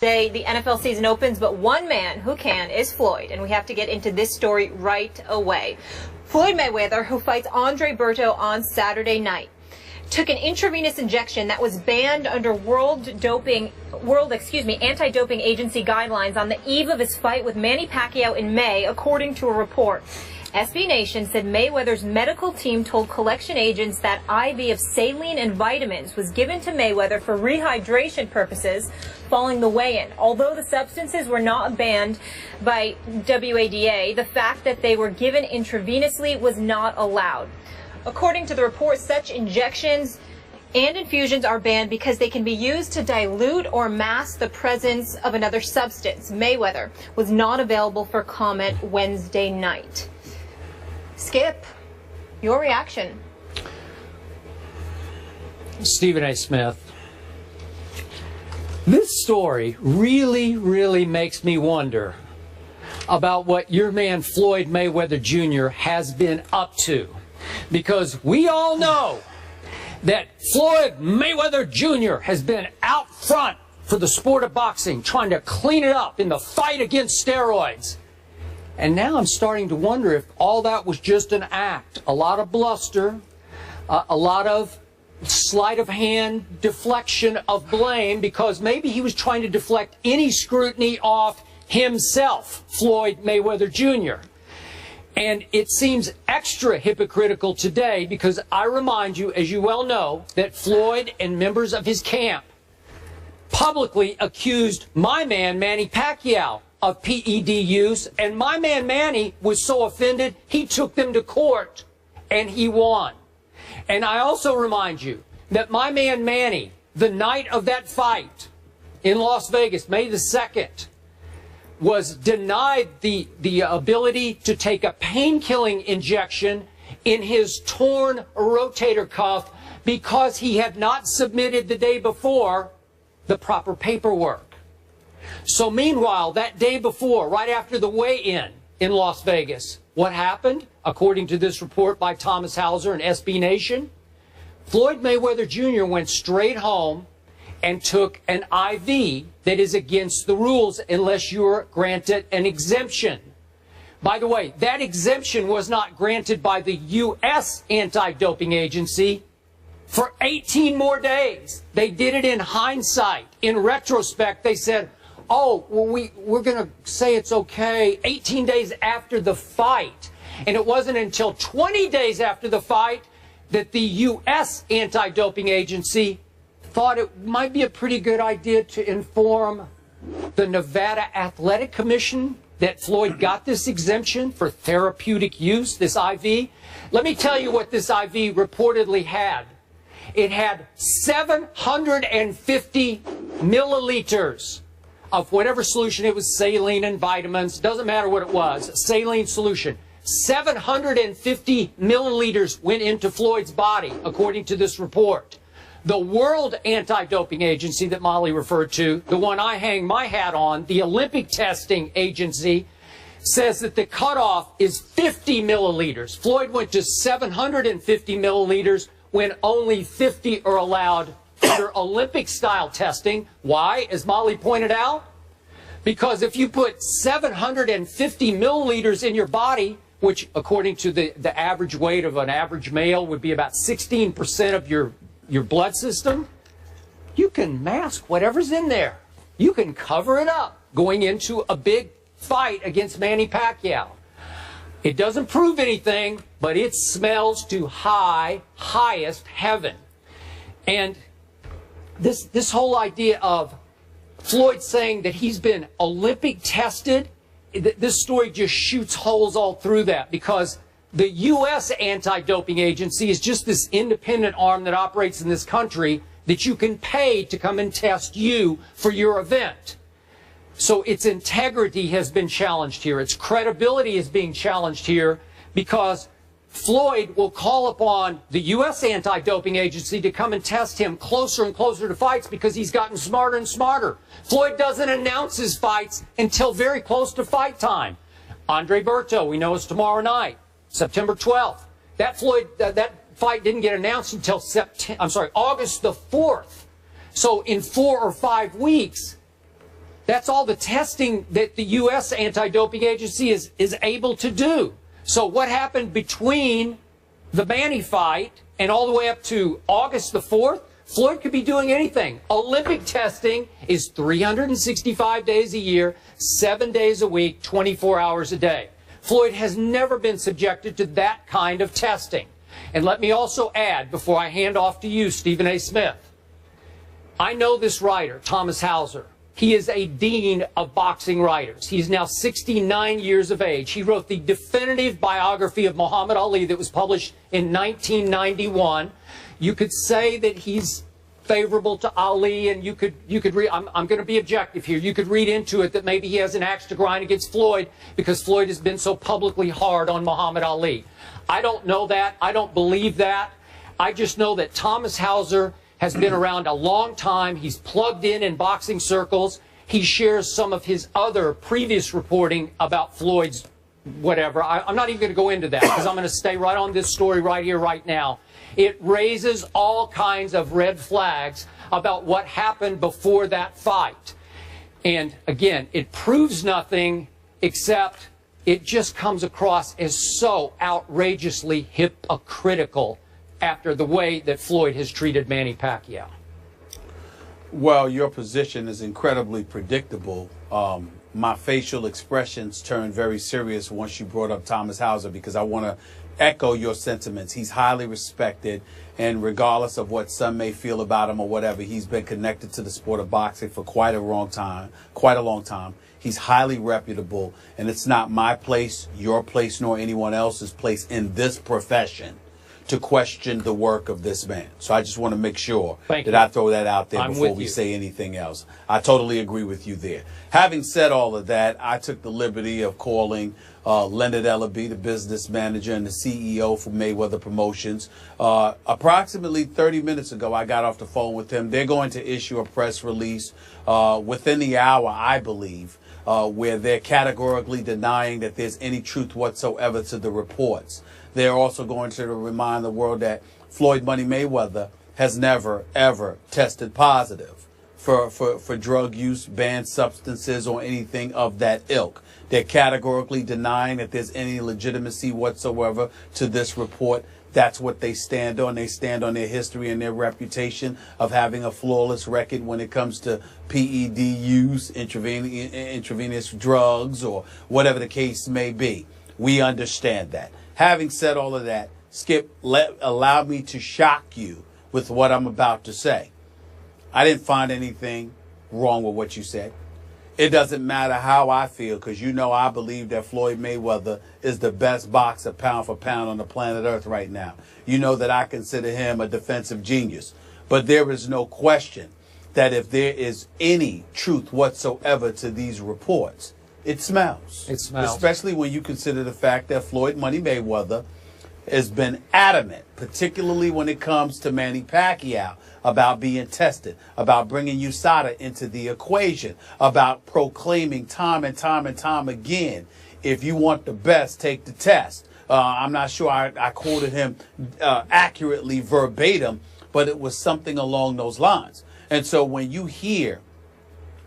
Today, the NFL season opens, but one man who can is Floyd, and we have to get into this story right away. Floyd Mayweather, who fights Andre Berto on Saturday night, took an intravenous injection that was banned under anti-doping agency guidelines on the eve of his fight with Manny Pacquiao in May, according to a report. SB Nation said Mayweather's medical team told collection agents that IV of saline and vitamins was given to Mayweather for rehydration purposes following the weigh-in. Although the substances were not banned by WADA, the fact that they were given intravenously was not allowed. According to the report, such injections and infusions are banned because they can be used to dilute or mask the presence of another substance. Mayweather was not available for comment Wednesday night. Skip, your reaction. Stephen A. Smith, this story really makes me wonder about what your man Floyd Mayweather Jr. has been up to. Because we all know that Floyd Mayweather Jr. has been out front for the sport of boxing, trying to clean it up in the fight against steroids. And now I'm starting to wonder if all that was just an act. A lot of bluster, a lot of sleight of hand deflection of blame, because maybe he was trying to deflect any scrutiny off himself, Floyd Mayweather Jr. And it seems extra hypocritical today because I remind you, as you well know, that Floyd and members of his camp publicly accused my man, Manny Pacquiao, of PED use, and my man Manny was so offended he took them to court and he won. And I also remind you that my man Manny, the night of that fight in Las Vegas, May the 2nd, was denied the ability to take a pain-killing injection in his torn rotator cuff because he had not submitted the day before the proper paperwork. So meanwhile, that day before, right after the weigh-in in Las Vegas, what happened? According to this report by Thomas Hauser and SB Nation, Floyd Mayweather Jr. went straight home and took an IV that is against the rules unless you're granted an exemption. By the way, that exemption was not granted by the U.S. anti-doping agency for 18 more days. They did it in hindsight. In retrospect, they said, oh, well, we're going to say it's okay 18 days after the fight. And it wasn't until 20 days after the fight that the U.S. anti-doping agency thought it might be a pretty good idea to inform the Nevada Athletic Commission that Floyd got this exemption for therapeutic use, this IV. Let me tell you what this IV reportedly had. It had 750 milliliters of whatever solution. It was saline and vitamins. Doesn't matter what it was. Saline solution. 750 milliliters went into Floyd's body, according to this report. The World Anti-Doping Agency that Molly referred to, the one I hang my hat on, the Olympic Testing Agency, says that the cutoff is 50 milliliters. Floyd went to 750 milliliters when only 50 are allowed under Olympic-style testing. Why? As Molly pointed out, because if you put 750 milliliters in your body, which according to the average weight of an average male would be about 16% of your blood system, you can mask whatever's in there. You can cover it up going into a big fight against Manny Pacquiao. It doesn't prove anything, but it smells to highest heaven. And this whole idea of Floyd saying that he's been Olympic tested, this story just shoots holes all through that, because the U.S. anti-doping agency is just this independent arm that operates in this country that you can pay to come and test you for your event. So its integrity has been challenged here. Its credibility is being challenged here because Floyd will call upon the U.S. anti-doping agency to come and test him closer and closer to fights because he's gotten smarter and smarter. Floyd doesn't announce his fights until very close to fight time. Andre Berto, we know, is tomorrow night, September 12th. That fight didn't get announced until August the 4th. So in 4 or 5 weeks, That's all the testing that the U.S. anti-doping agency is able to do. So what happened between the Manny fight and all the way up to August the 4th, Floyd could be doing anything. Olympic testing is 365 days a year, 7 days a week, 24 hours a day. Floyd has never been subjected to that kind of testing. And let me also add, before I hand off to you, Stephen A. Smith, I know this writer, Thomas Hauser. He is a dean of boxing writers. He's now 69 years of age. He wrote the definitive biography of Muhammad Ali that was published in 1991. You could say that he's favorable to Ali, and you could read, I'm going to be objective here, you could read into it that maybe he has an axe to grind against Floyd because Floyd has been so publicly hard on Muhammad Ali. I don't know that. I don't believe that. I just know that Thomas Hauser has been around a long time. He's plugged in boxing circles. He shares some of his other previous reporting about Floyd's whatever. I'm not even going to go into that because I'm going to stay right on this story right here, right now. It raises all kinds of red flags about what happened before that fight. And again, it proves nothing except it just comes across as so outrageously hypocritical after the way that Floyd has treated Manny Pacquiao. Well, your position is incredibly predictable. My facial expressions turned very serious once you brought up Thomas Hauser because I want to echo your sentiments. He's highly respected, and regardless of what some may feel about him or whatever, he's been connected to the sport of boxing for quite a long time. He's highly reputable, and it's not my place, your place, nor anyone else's place in this profession to question the work of this man. So I just want to make sure that I throw that out there before we say anything else. I totally agree with you there. Having said all of that, I took the liberty of calling Leonard Ellaby, the business manager and the CEO for Mayweather Promotions. Approximately 30 minutes ago, I got off the phone with him. They're going to issue a press release within the hour, I believe, where they're categorically denying that there's any truth whatsoever to the reports. They're also going to remind the world that Floyd Money Mayweather has never, ever tested positive for drug use, banned substances, or anything of that ilk. They're categorically denying that there's any legitimacy whatsoever to this report. That's what they stand on. They stand on their history and their reputation of having a flawless record when it comes to PED use, intravenous drugs, or whatever the case may be. We understand that. Having said all of that, Skip, allow me to shock you with what I'm about to say. I didn't find anything wrong with what you said. It doesn't matter how I feel, because you know I believe that Floyd Mayweather is the best boxer pound for pound on the planet Earth right now. You know that I consider him a defensive genius. But there is no question that if there is any truth whatsoever to these reports, it smells. It smells. Especially when you consider the fact that Floyd Money Mayweather has been adamant, particularly when it comes to Manny Pacquiao, about being tested, about bringing USADA into the equation, about proclaiming time and time and time again, if you want the best, take the test. I'm not sure I quoted him accurately verbatim, but it was something along those lines. And so when you hear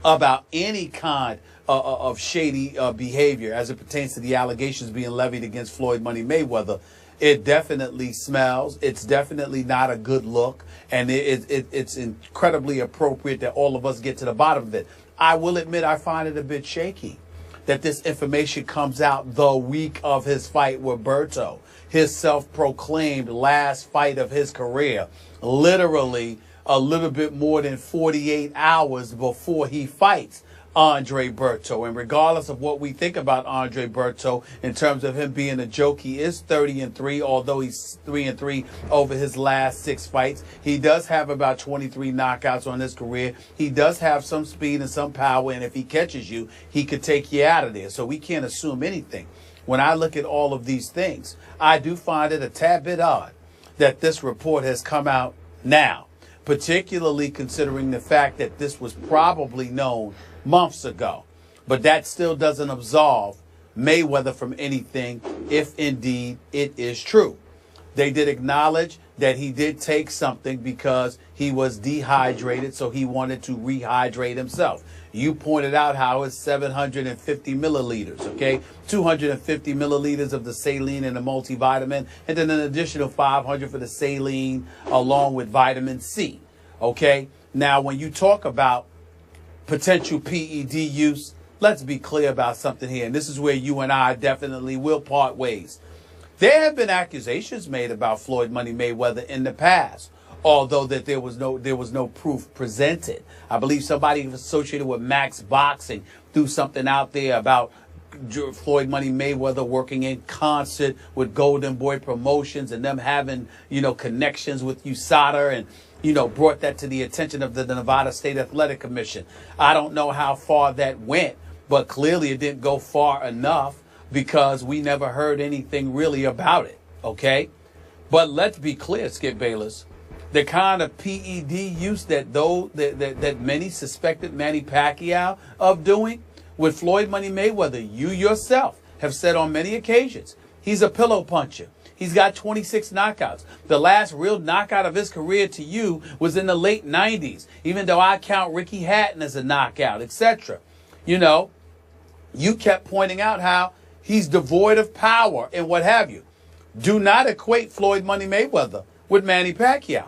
about any kind of shady behavior as it pertains to the allegations being levied against Floyd Money Mayweather, it definitely smells. It's definitely not a good look. And it's incredibly appropriate that all of us get to the bottom of it. I will admit I find it a bit shaky that this information comes out the week of his fight with Berto, his self-proclaimed last fight of his career, literally a little bit more than 48 hours before he fights Andre Berto. And regardless of what we think about Andre Berto in terms of him being a joke, he is 30-3, although he's 3-3 over his last 6 fights. He does have about 23 knockouts on his career. He does have some speed and some power, and if he catches you, he could take you out of there. So we can't assume anything. When I look at all of these things, I do find it a tad bit odd that this report has come out now, particularly considering the fact that this was probably known months ago. But that still doesn't absolve Mayweather from anything if indeed it is true. They did acknowledge that he did take something because he was dehydrated, so he wanted to rehydrate himself. You pointed out how it's 750 milliliters, okay? 250 milliliters of the saline and the multivitamin, and then an additional 500 for the saline along with vitamin C, okay? Now, when you talk about potential PED use, let's be clear about something here, and this is where you and I definitely will part ways. There have been accusations made about Floyd Money Mayweather in the past, although that there was no proof presented. I believe somebody associated with Max Boxing threw something out there about Floyd Money Mayweather working in concert with Golden Boy Promotions and them having, connections with USADA and, brought that to the attention of the Nevada State Athletic Commission. I don't know how far that went, but clearly it didn't go far enough because we never heard anything really about it, okay? But let's be clear, Skip Bayless, the kind of PED use that many suspected Manny Pacquiao of doing with Floyd Money Mayweather, you yourself have said on many occasions, he's a pillow puncher. He's got 26 knockouts. The last real knockout of his career to you was in the late 90s, even though I count Ricky Hatton as a knockout, etc. You kept pointing out how he's devoid of power and what have you. Do not equate Floyd Money Mayweather with Manny Pacquiao.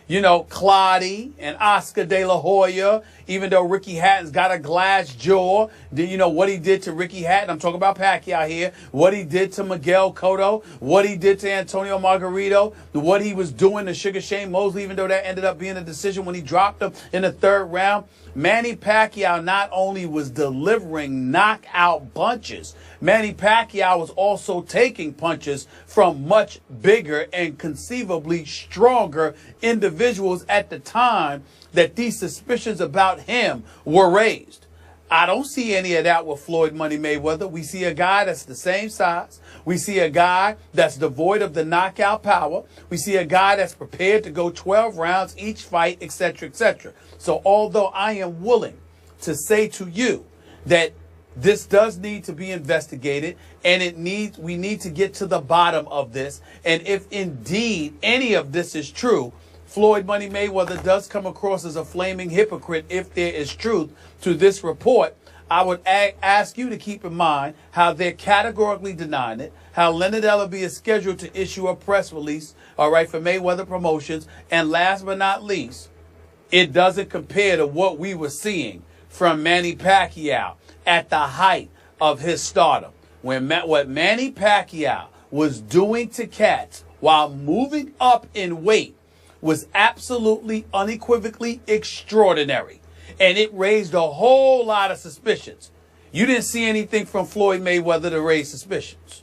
Clottey and Oscar De La Hoya, even though Ricky Hatton's got a glass jaw, what he did to Ricky Hatton, I'm talking about Pacquiao here, what he did to Miguel Cotto, what he did to Antonio Margarito, what he was doing to Sugar Shane Mosley, even though that ended up being a decision when he dropped him in the third round. Manny Pacquiao not only was delivering knockout punches, Manny Pacquiao was also taking punches from much bigger and conceivably stronger individuals at the time that these suspicions about him were raised. I don't see any of that with Floyd Money Mayweather. We see a guy that's the same size. We see a guy that's devoid of the knockout power. We see a guy that's prepared to go 12 rounds each fight, etc., etc. So although I am willing to say to you that this does need to be investigated and we need to get to the bottom of this, and if indeed any of this is true, Floyd Money Mayweather does come across as a flaming hypocrite if there is truth to this report, I would ask you to keep in mind how they're categorically denying it, how Leonard Ellerbe is scheduled to issue a press release, all right, for Mayweather Promotions, and last but not least, it doesn't compare to what we were seeing from Manny Pacquiao at the height of his stardom. What Manny Pacquiao was doing to cats while moving up in weight was absolutely unequivocally extraordinary. And it raised a whole lot of suspicions. You didn't see anything from Floyd Mayweather to raise suspicions.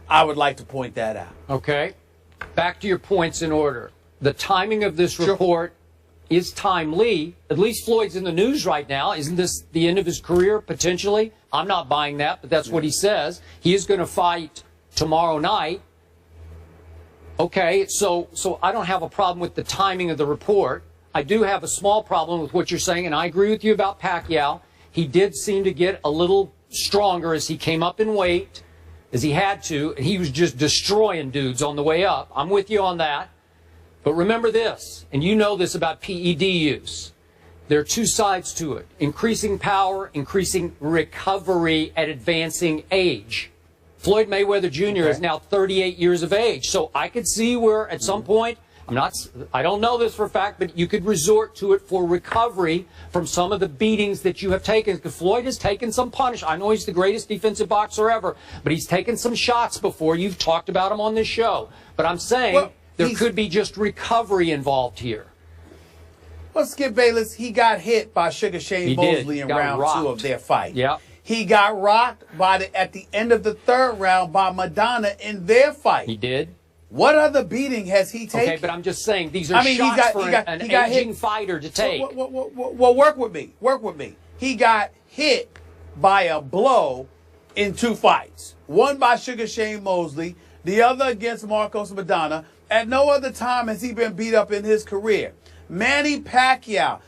I would like to point that out. Okay. Back to your points in order. The timing of this report is timely. At least Floyd's in the news right now. Isn't this the end of his career, potentially? I'm not buying that, but that's what he says. He is going to fight tomorrow night. Okay, so I don't have a problem with the timing of the report. I do have a small problem with what you're saying, and I agree with you about Pacquiao. He did seem to get a little stronger as he came up in weight, as he had to, and he was just destroying dudes on the way up. I'm with you on that. But remember this, and you know this about PED use. There are two sides to it. Increasing power, increasing recovery at advancing age. Floyd Mayweather Jr. is now 38 years of age. So I could see where at some point, I don't know this for a fact, but you could resort to it for recovery from some of the beatings that you have taken. Because Floyd has taken some punish. I know he's the greatest defensive boxer ever, but he's taken some shots before. You've talked about him on this show. But I'm saying there could be just recovery involved here. Well, Skip Bayless, he got hit by Sugar Shane Mosley in round 2 of their fight. Yeah. He got rocked at the end of the third round by Madonna in their fight. He did. What other beating has he taken? Okay, but I'm just saying these are shots for an aging fighter to take. Well, work with me. Work with me. He got hit by a blow in 2 fights. One by Sugar Shane Mosley, the other against Marcos Madonna. At no other time has he been beat up in his career. Manny Pacquiao,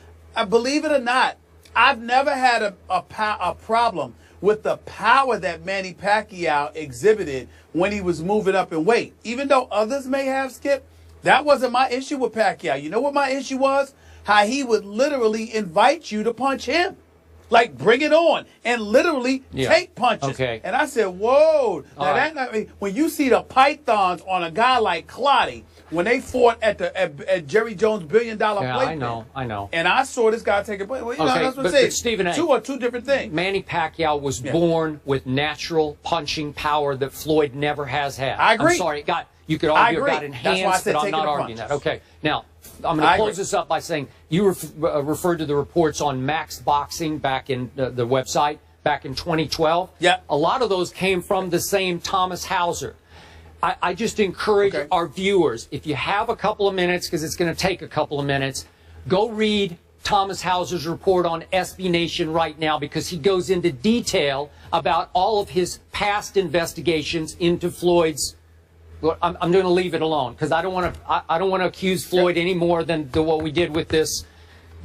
believe it or not, I've never had a problem with the power that Manny Pacquiao exhibited when he was moving up in weight. Even though others may have, Skip, that wasn't my issue with Pacquiao. You know what my issue was? How he would literally invite you to punch him. Like, bring it on, and literally take punches. Okay. And I said, whoa. Now when you see the pythons on a guy like Clottey, when they fought at Jerry Jones' $1 billion plate. I know. And I saw this guy take a plate. Well, that's what I'm saying. Stephen A. Two different things. Manny Pacquiao was born with natural punching power that Floyd never has had. I agree. I'm sorry, you could argue about enhanced, but I'm not arguing that. Okay, now, I'm going to close this up by saying you referred to the reports on Max Boxing back in the website back in 2012. Yeah. A lot of those came from the same Thomas Hauser. I just encourage our viewers, if you have a couple of minutes, because it's going to take a couple of minutes, go read Thomas Hauser's report on SB Nation right now, because he goes into detail about all of his past investigations into Floyd's. I'm going to leave it alone because I don't want to accuse Floyd any more than what we did with this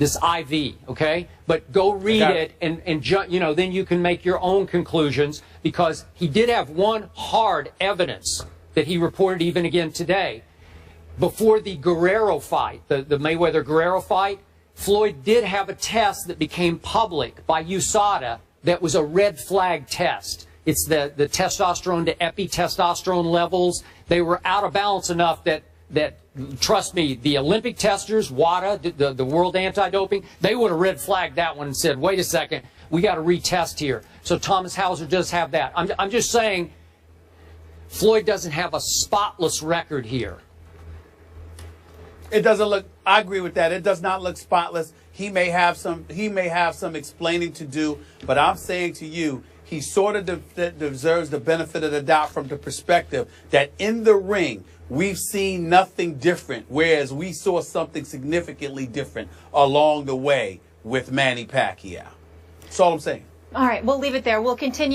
IV. Okay, but go read it and then you can make your own conclusions, because he did have one hard evidence that he reported even again today. Before the Guerrero fight, the Mayweather-Guerrero fight, Floyd did have a test that became public by USADA that was a red flag test. It's the testosterone to epitestosterone levels. They were out of balance enough that trust me, the Olympic testers, WADA, the World Anti-Doping, they would have red flagged that one and said, wait a second, we got to retest here. So Thomas Hauser does have that. I'm just saying, Floyd doesn't have a spotless record here. It doesn't look. I agree with that. It does not look spotless. He may have some explaining to do. But I'm saying to you, he sort of deserves the benefit of the doubt from the perspective that in the ring we've seen nothing different, whereas we saw something significantly different along the way with Manny Pacquiao. That's all I'm saying. All right, we'll leave it there. We'll continue.